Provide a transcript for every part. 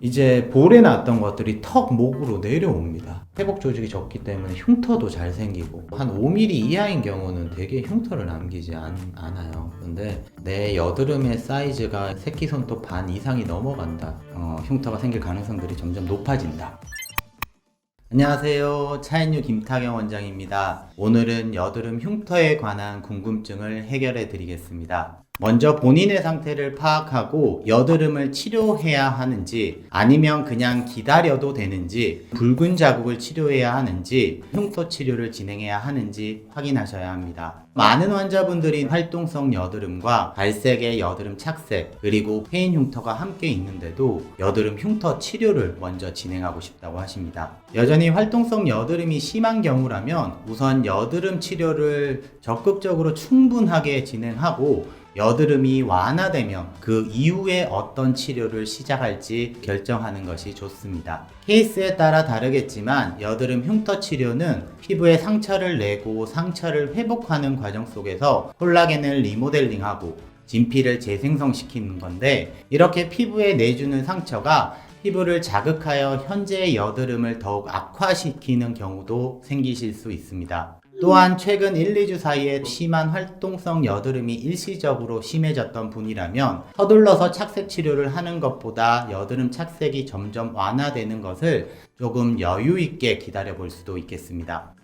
이제 볼에 났던 것들이 턱 목으로 내려옵니다. 회복 조직이 적기 때문에 흉터도 잘 생기고 한 5mm 이하인 경우는 되게 흉터를 남기지 않아요. 근데 내 여드름의 사이즈가 새끼손톱 반 이상이 넘어간다. 흉터가 생길 가능성들이 점점 높아진다. 안녕하세요. 차인유 김타경 원장입니다. 오늘은 여드름 흉터에 관한 궁금증을 해결해 드리겠습니다. 먼저 본인의 상태를 파악하고 여드름을 치료해야 하는지 아니면 그냥 기다려도 되는지 붉은 자국을 치료해야 하는지 흉터 치료를 진행해야 하는지 확인하셔야 합니다. 많은 환자분들이 활동성 여드름과 발색의 여드름 착색 그리고 페인 흉터가 함께 있는데도 여드름 흉터 치료를 먼저 진행하고 싶다고 하십니다. 여전히 활동성 여드름이 심한 경우라면 우선 여드름 치료를 적극적으로 충분하게 진행하고 여드름이 완화되면 그 이후에 어떤 치료를 시작할지 결정하는 것이 좋습니다. 케이스에 따라 다르겠지만 여드름 흉터 치료는 피부에 상처를 내고 상처를 회복하는 과정 속에서 콜라겐을 리모델링하고 진피를 재생성시키는 건데, 이렇게 피부에 내주는 상처가 피부를 자극하여 현재의 여드름을 더욱 악화시키는 경우도 생기실 수 있습니다. 또한 최근 1, 2주 사이에 심한 활동성 여드름이 일시적으로 심해졌던 분이라면 서둘러서 착색 치료를 하는 것보다 여드름 착색이 점점 완화되는 것을 조금 여유 있게 기다려 볼 수도 있겠습니다.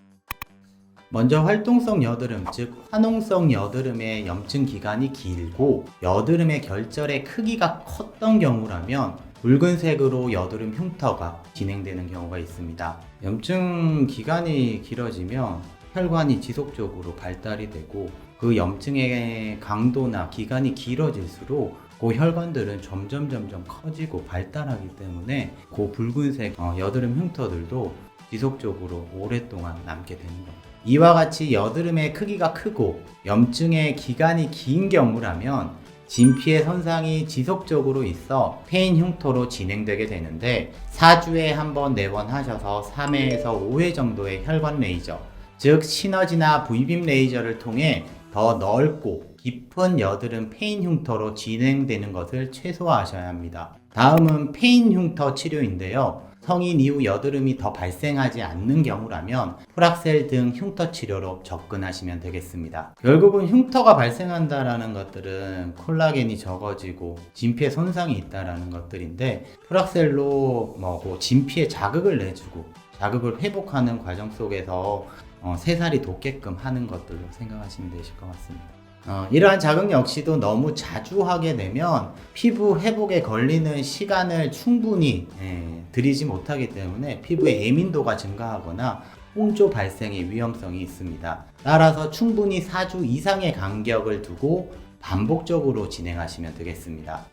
먼저 활동성 여드름, 즉 화농성 여드름의 염증 기간이 길고 여드름의 결절의 크기가 컸던 경우라면 붉은색으로 여드름 흉터가 진행되는 경우가 있습니다. 염증 기간이 길어지면 혈관이 지속적으로 발달이 되고 그 염증의 강도나 기간이 길어질수록 그 혈관들은 점점 커지고 발달하기 때문에 그 붉은색 여드름 흉터들도 지속적으로 오랫동안 남게 되는 겁니다. 이와 같이 여드름의 크기가 크고 염증의 기간이 긴 경우라면 진피의 손상이 지속적으로 있어 페인 흉터로 진행되게 되는데 4주에 한 번 내원하셔서 3회에서 5회 정도의 혈관 레이저, 즉 시너지나 V빔 레이저를 통해 더 넓고 깊은 여드름 페인 흉터로 진행되는 것을 최소화하셔야 합니다. 다음은 페인 흉터 치료인데요. 성인 이후 여드름이 더 발생하지 않는 경우라면 프락셀 등 흉터 치료로 접근하시면 되겠습니다. 결국은 흉터가 발생한다라는 것들은 콜라겐이 적어지고 진피에 손상이 있다라는 것들인데, 프락셀로 진피에 자극을 내주고 자극을 회복하는 과정 속에서 새살이 돋게끔 하는 것들로 생각하시면 되실 것 같습니다. 이러한 자극 역시도 너무 자주 하게 되면 피부 회복에 걸리는 시간을 충분히 들이지 못하기 때문에 피부의 예민도가 증가하거나 홍조 발생의 위험성이 있습니다. 따라서 충분히 4주 이상의 간격을 두고 반복적으로 진행하시면 되겠습니다.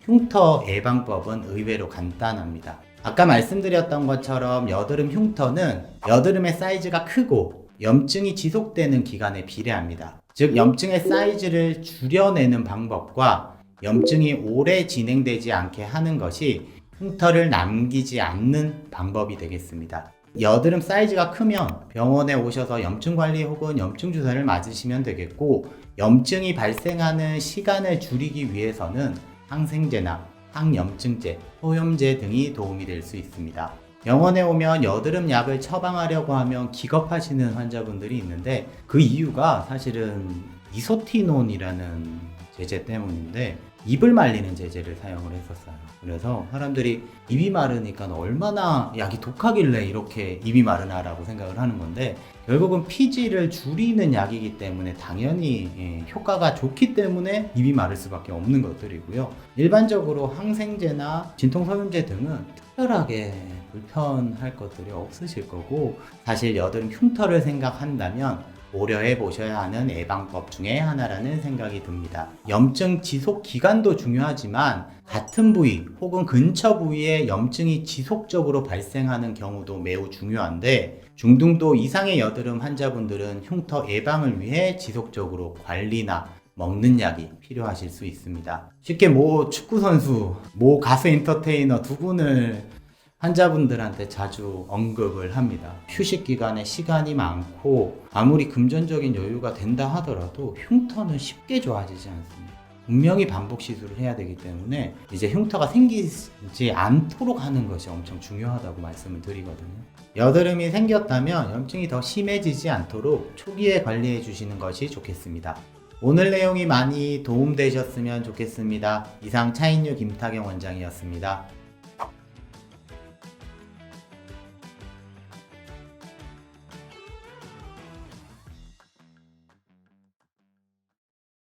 흉터 예방법은 의외로 간단합니다. 아까 말씀드렸던 것처럼 여드름 흉터는 여드름의 사이즈가 크고 염증이 지속되는 기간에 비례합니다. 즉 염증의 사이즈를 줄여내는 방법과 염증이 오래 진행되지 않게 하는 것이 흉터를 남기지 않는 방법이 되겠습니다. 여드름 사이즈가 크면 병원에 오셔서 염증 관리 혹은 염증 주사를 맞으시면 되겠고, 염증이 발생하는 시간을 줄이기 위해서는 항생제나 항염증제, 소염제 등이 도움이 될 수 있습니다. 병원에 오면 여드름 약을 처방하려고 하면 기겁하시는 환자분들이 있는데, 그 이유가 사실은 이소티논이라는 제제 때문인데 입을 말리는 제제를 사용을 했었어요. 그래서 사람들이 입이 마르니까 얼마나 약이 독하길래 이렇게 입이 마르나 라고 생각을 하는 건데, 결국은 피지를 줄이는 약이기 때문에 당연히 효과가 좋기 때문에 입이 마를 수밖에 없는 것들이고요. 일반적으로 항생제나 진통소염제 등은 특별하게 불편할 것들이 없으실 거고, 사실 여드름 흉터를 생각한다면 고려해 보셔야 하는 예방법 중에 하나라는 생각이 듭니다. 염증 지속 기간도 중요하지만 같은 부위 혹은 근처 부위에 염증이 지속적으로 발생하는 경우도 매우 중요한데, 중등도 이상의 여드름 환자분들은 흉터 예방을 위해 지속적으로 관리나 먹는 약이 필요하실 수 있습니다. 쉽게 축구선수, 가수 엔터테이너 두 분을 환자분들한테 자주 언급을 합니다. 휴식 기간에 시간이 많고 아무리 금전적인 여유가 된다 하더라도 흉터는 쉽게 좋아지지 않습니다. 분명히 반복 시술을 해야 되기 때문에 이제 흉터가 생기지 않도록 하는 것이 엄청 중요하다고 말씀을 드리거든요. 여드름이 생겼다면 염증이 더 심해지지 않도록 초기에 관리해 주시는 것이 좋겠습니다. 오늘 내용이 많이 도움되셨으면 좋겠습니다. 이상 차인유 김타경 원장이었습니다.